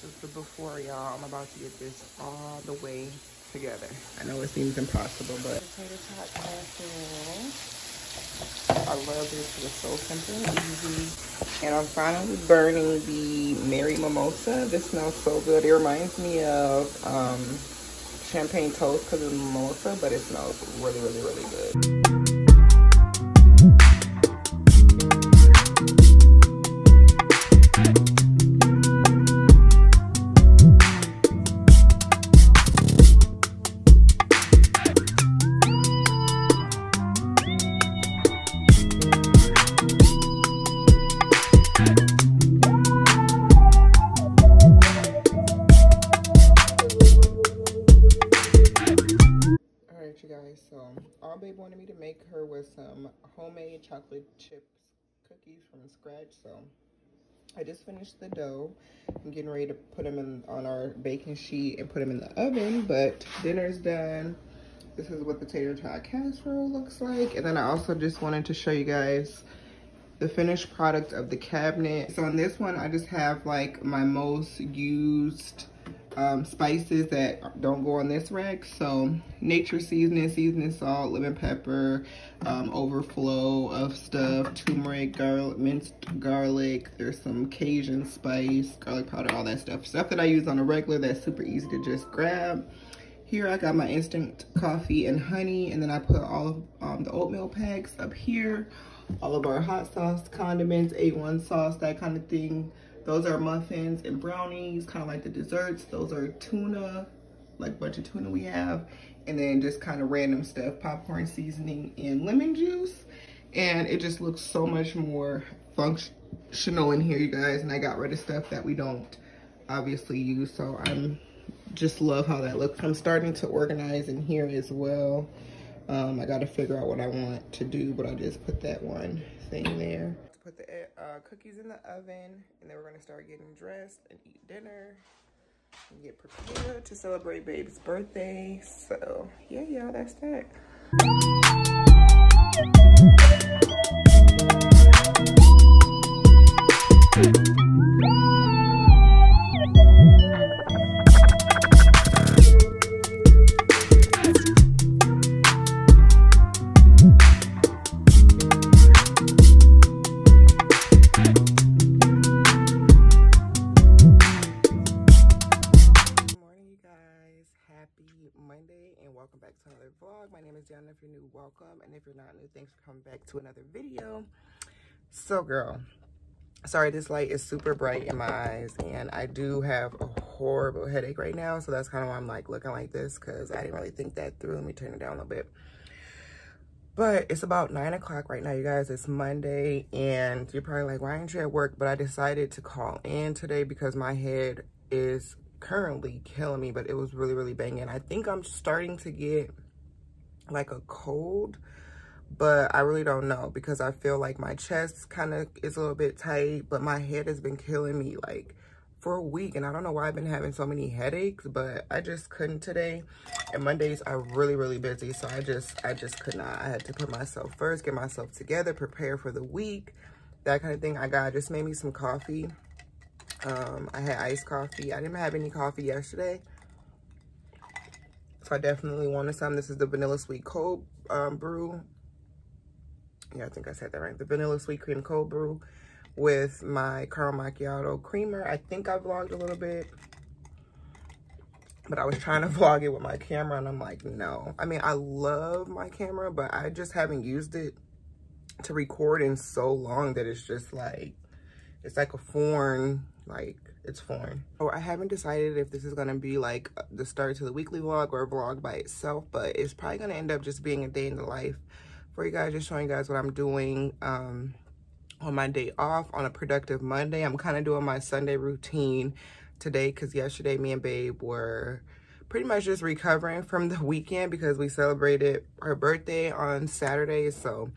This is the before, y'all. I'm about to get this all the way together. I know it seems impossible, but potato tot casserole. I love this. It's so simple and easy. And I'm finally burning the Mary Mimosa. This smells so good. It reminds me of champagne toast because of the mimosa, but it smells really, really, really good. So all babe wanted me to make her was some homemade chocolate chips cookies from scratch. So I just finished the dough. I'm getting ready to put them on our baking sheet and put them in the oven, but dinner's done. This is what the tater tot casserole looks like. And then I also just wanted to show you guys the finished product of the cabinet. So on this one, I just have like my most used spices that don't go on this rack. So nature seasoning salt, lemon pepper, overflow of stuff, turmeric, garlic, minced garlic. There's some Cajun spice, garlic powder, all that stuff that I use on a regular that's super easy to just grab. Here I got my instant coffee and honey, and then I put all of the oatmeal packs up here, all of our hot sauce, condiments, A1 sauce, that kind of thing. Those are muffins and brownies, kind of like the desserts. Those are tuna, like a bunch of tuna we have. And then just kind of random stuff, popcorn seasoning and lemon juice. And it just looks so much more functional in here, you guys. And I got rid of stuff that we don't obviously use. So I'm just love how that looks. I'm starting to organize in here as well. I got to figure out what I want to do, but I just put that one thing there. Put the cookies in the oven, and then we're gonna start getting dressed and eat dinner and get prepared to celebrate babe's birthday. So yeah, y'all, that's that. Monday, and welcome back to another vlog. My name is Deonna. If you're new, welcome, and if you're not new, thanks for coming back to another video. So girl, sorry this light is super bright in my eyes, and I do have a horrible headache right now, so that's kind of why I'm like looking like this, because I didn't really think that through. Let me turn it down a little bit. But it's about 9 o'clock right now, you guys. It's Monday, and you're probably like, why aren't you at work? But I decided to call in today because my head is currently killing me, but it was really, really banging. I think I'm starting to get like a cold, but I really don't know because I feel like my chest kind of is a little bit tight, but my head has been killing me like for a week, and I don't know why I've been having so many headaches, but I just couldn't today. And Mondays are really, really busy, so I just could not. I had to put myself first, get myself together, prepare for the week, that kind of thing. I just made me some coffee. I had iced coffee. I didn't have any coffee yesterday, so I definitely wanted some. This is the vanilla sweet cold brew. Yeah, I think I said that right. The vanilla sweet cream cold brew with my caramel macchiato creamer. I think I vlogged a little bit, but I was trying to vlog it with my camera, and I'm like, no. I mean, I love my camera, but I just haven't used it to record in so long that it's just like, it's like a foreign, like it's foreign. So I haven't decided if this is gonna be like the start to the weekly vlog or a vlog by itself, but it's probably gonna end up just being a day in the life for you guys, just showing you guys what I'm doing on my day off on a productive Monday. I'm kind of doing my Sunday routine today because yesterday me and babe were pretty much just recovering from the weekend because we celebrated her birthday on Saturday. So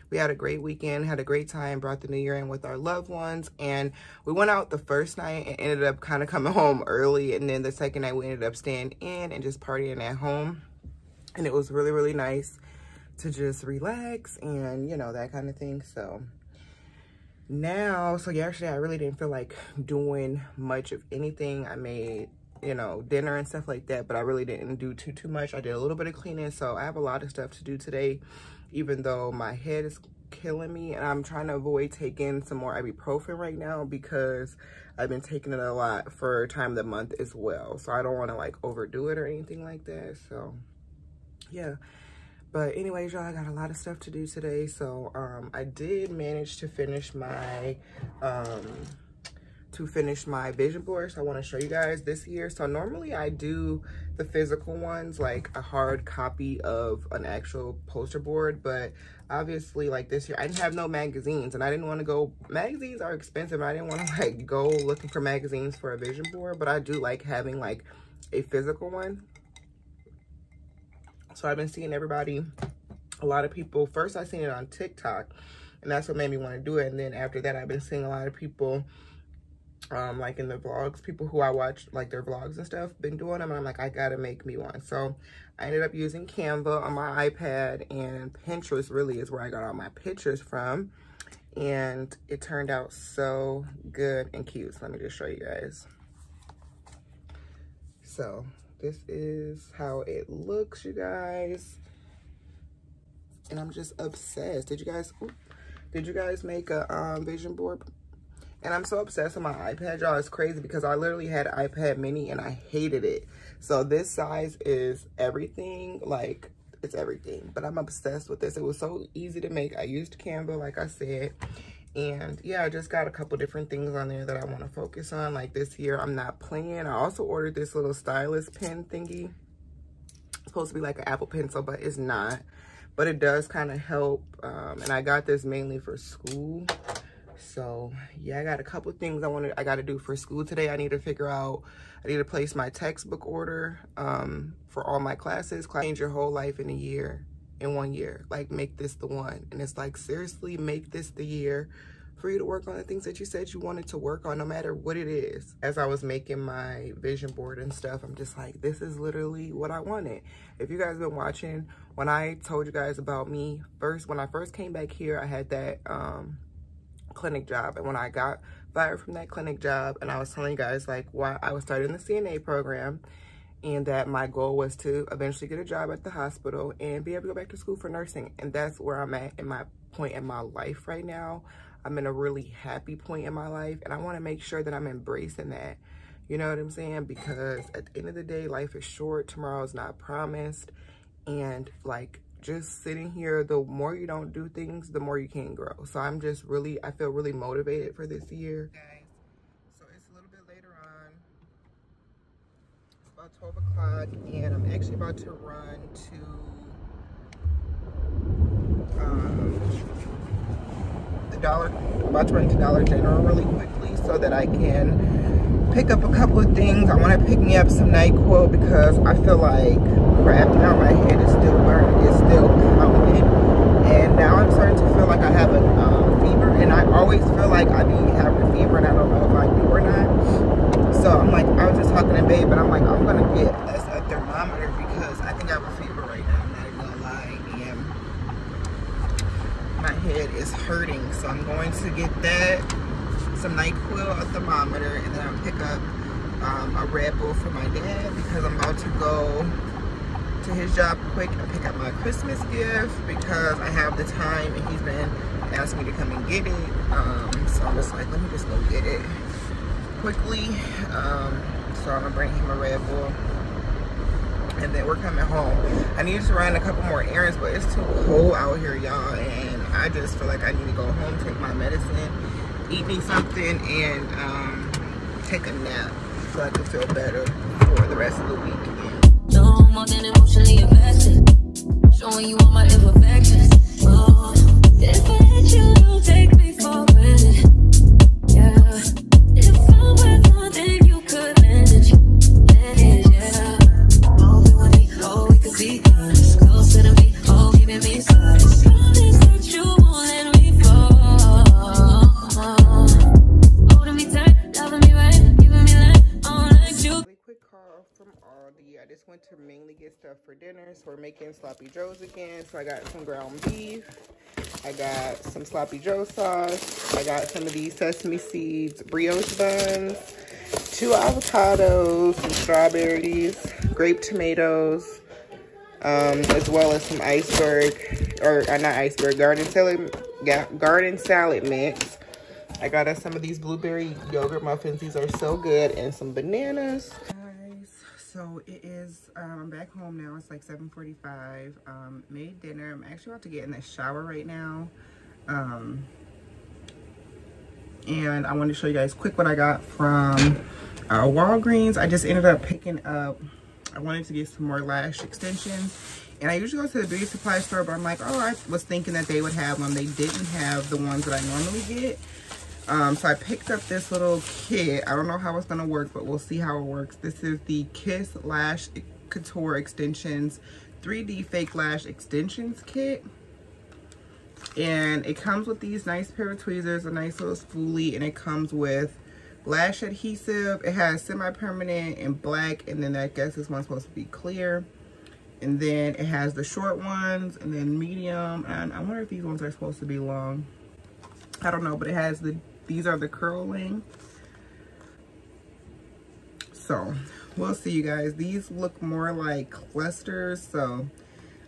we had a great weekend, had a great time, brought the new year in with our loved ones. And we went out the first night and ended up kind of coming home early. And then the second night we ended up staying in and just partying at home. And it was really, really nice to just relax and, you know, that kind of thing. So now, so yesterday I really didn't feel like doing much of anything. I made, you know, dinner and stuff like that, but I really didn't do too much. I did a little bit of cleaning, so I have a lot of stuff to do today, even though my head is killing me, and I'm trying to avoid taking some more ibuprofen right now because I've been taking it a lot for time of the month as well, so I don't want to like overdo it or anything like that. So yeah, but anyways, y'all, I got a lot of stuff to do today. So I did manage to finish my vision board. So I want to show you guys this year. So normally I do the physical ones, like a hard copy of an actual poster board, but obviously like this year I didn't have no magazines, and I didn't want to go, magazines are expensive, and I didn't want to like go looking for magazines for a vision board, but I do like having like a physical one. So I've been seeing everybody, a lot of people, first I seen it on TikTok, and that's what made me want to do it, and then after that I've been seeing a lot of people like in the vlogs, people who I watch like their vlogs and stuff, been doing them, and I'm like, I gotta make me one. So I ended up using Canva on my iPad, and Pinterest really is where I got all my pictures from, and it turned out so good and cute. So let me just show you guys. So this is how it looks, you guys, and I'm just obsessed. Did you guys make a vision board? And I'm so obsessed with my iPad, y'all. It's crazy because I literally had an iPad mini and I hated it. So this size is everything, like it's everything, but I'm obsessed with this. It was so easy to make. I used Canva, like I said, and yeah, I just got a couple different things on there that I want to focus on. Like this year, I'm not playing. I also ordered this little stylus pen thingy. It's supposed to be like an Apple Pencil, but it's not. But it does kind of help, and I got this mainly for school. So yeah, I got a couple things I got to do for school today. I need to place my textbook order for all my classes. Change your whole life in 1 year. Like, make this the one. And it's like, seriously, make this the year for you to work on the things that you said you wanted to work on, no matter what it is. As I was making my vision board and stuff, I'm just like, this is literally what I wanted. If you guys been watching, when I told you guys about me when I first came back here, I had that clinic job, and when I got fired from that clinic job, and I was telling you guys like why I was starting the CNA program, and that my goal was to eventually get a job at the hospital and be able to go back to school for nursing. And that's where I'm at in my point in my life right now. I'm in a really happy point in my life, and I want to make sure that I'm embracing that, you know what I'm saying? Because at the end of the day, life is short, tomorrow is not promised, and like, just sitting here, the more you don't do things, the more you can grow. So I'm just really, I feel really motivated for this year. Guys, so it's a little bit later on. It's about 12 o'clock, and I'm actually about to run to Dollar General really quickly so that I can pick up a couple of things. I want to pick me up some NyQuil because I feel like crap now. My head is still burning, it's still pounding, and now I'm starting to feel like I have a fever, and I always feel like I be having a fever, and I don't know if I do or not. So I'm like, I was just talking to Babe, but I'm like, I'm gonna get a thermometer because I think I have a fever right now. I'm not even gonna lie, and my head is hurting, so I'm going to get that, some NyQuil, a thermometer, and then I'll pick up a Red Bull for my dad because I'm about to go to his job quick and pick up my Christmas gift because I have the time, and he's been asking me to come and get it. So I'm just like, let me just go get it quickly. So I'm gonna bring him a Red Bull, and then we're coming home. I need to run a couple more errands, but it's too cold out here, y'all, and I just feel like I need to go home, take my medicine, eat me something, and take a nap so I can feel better for the rest of the weekend. No more than emotionally invested, showing you all my imperfections. Oh, if I let you, don't take me for granted. Yeah, if I'm worth more than you could manage, yeah. Oh, be with me, oh, we could be honest. Closer to me, oh, giving me signs. Promise that you won't let me fall. Holding me tight, loving me right, giving me life, all like you. Quick haul from Aldi. I just went to mainly get stuff for dinner, so we're making sloppy joes again. So I got some ground beef, I got some sloppy joe sauce, I got some of these sesame seeds, brioche buns, 2 avocados, some strawberries, grape tomatoes, as well as some garden salad mix. I got us some of these blueberry yogurt muffins. These are so good, and some bananas. Guys, so it is, I'm back home now. It's like 7:45. Made dinner. I'm actually about to get in the shower right now. And I wanted to show you guys quick what I got from Walgreens. I just ended up picking up, I wanted to get some more lash extensions. And I usually go to the beauty supply store, but I'm like, oh, I was thinking that they would have them. They didn't have the ones that I normally get. So I picked up this little kit. I don't know how it's going to work, but we'll see how it works. This is the Kiss Lash Couture Extensions 3D Fake Lash Extensions Kit. And it comes with these nice pair of tweezers, a nice little spoolie, and it comes with lash adhesive. It has semi-permanent and black, and then I guess this one's supposed to be clear. And then it has the short ones, and then medium, and I wonder if these ones are supposed to be long. I don't know, but it has these are the curling. So we'll see, you guys. These look more like clusters, so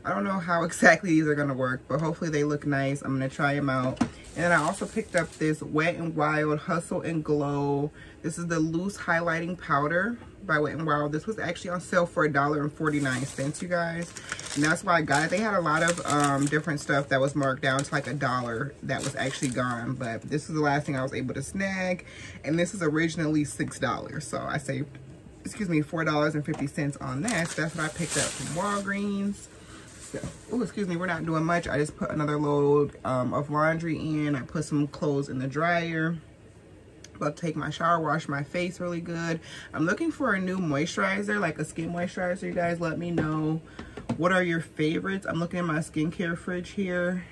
I don't know how exactly these are gonna work, but hopefully they look nice. I'm gonna try them out. And then I also picked up this Wet n Wild Hustle and Glow. This is the loose highlighting powder by Wet n Wild. This was actually on sale for $1.49, you guys. And that's why I got it. They had a lot of different stuff that was marked down to like $1 that was actually gone. But this is the last thing I was able to snag. And this is originally $6. So I saved, excuse me, $4.50 on that. So that's what I picked up from Walgreens. So, oh, excuse me, we're not doing much. I just put another load of laundry in. I put some clothes in the dryer. About to take my shower, wash my face really good. I'm looking for a new moisturizer, like a skin moisturizer. You guys let me know, what are your favorites? I'm looking at my skincare fridge here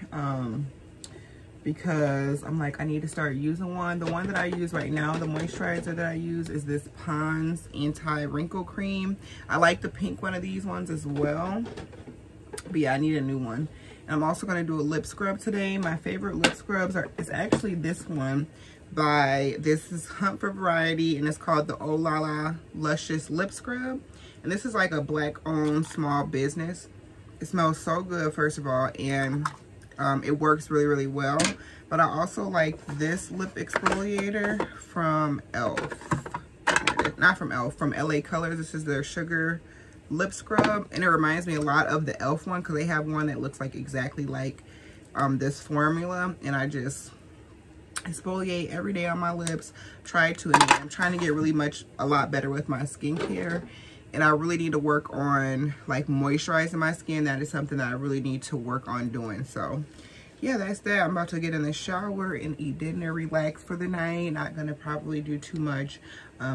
because I'm like, I need to start using one. The one that I use right now, the moisturizer that I use, is this Pond's Anti-Wrinkle Cream. I like the pink one of these ones as well. But yeah, I need a new one. And I'm also going to do a lip scrub today. My favorite lip scrubs is actually this one. This is Hunt for Variety, and it's called the Oh La La Luscious Lip Scrub. And this is like a black owned small business. It smells so good, first of all, and it works really, really well. But I also like this lip exfoliator from e.l.f. Not from e.l.f., from LA Colors. This is their Sugar Lip Scrub, and it reminds me a lot of the e.l.f. one, because they have one that looks like exactly like this formula. And I just exfoliate every day on my lips. I'm trying to get a lot better with my skincare, and I really need to work on like moisturizing my skin. That is something that I really need to work on doing. So yeah, that's that. I'm about to get in the shower and eat dinner, relax for the night. Not gonna probably do too much.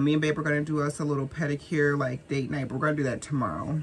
Me and babe are gonna do us a little pedicure, like date night, but we're gonna do that tomorrow.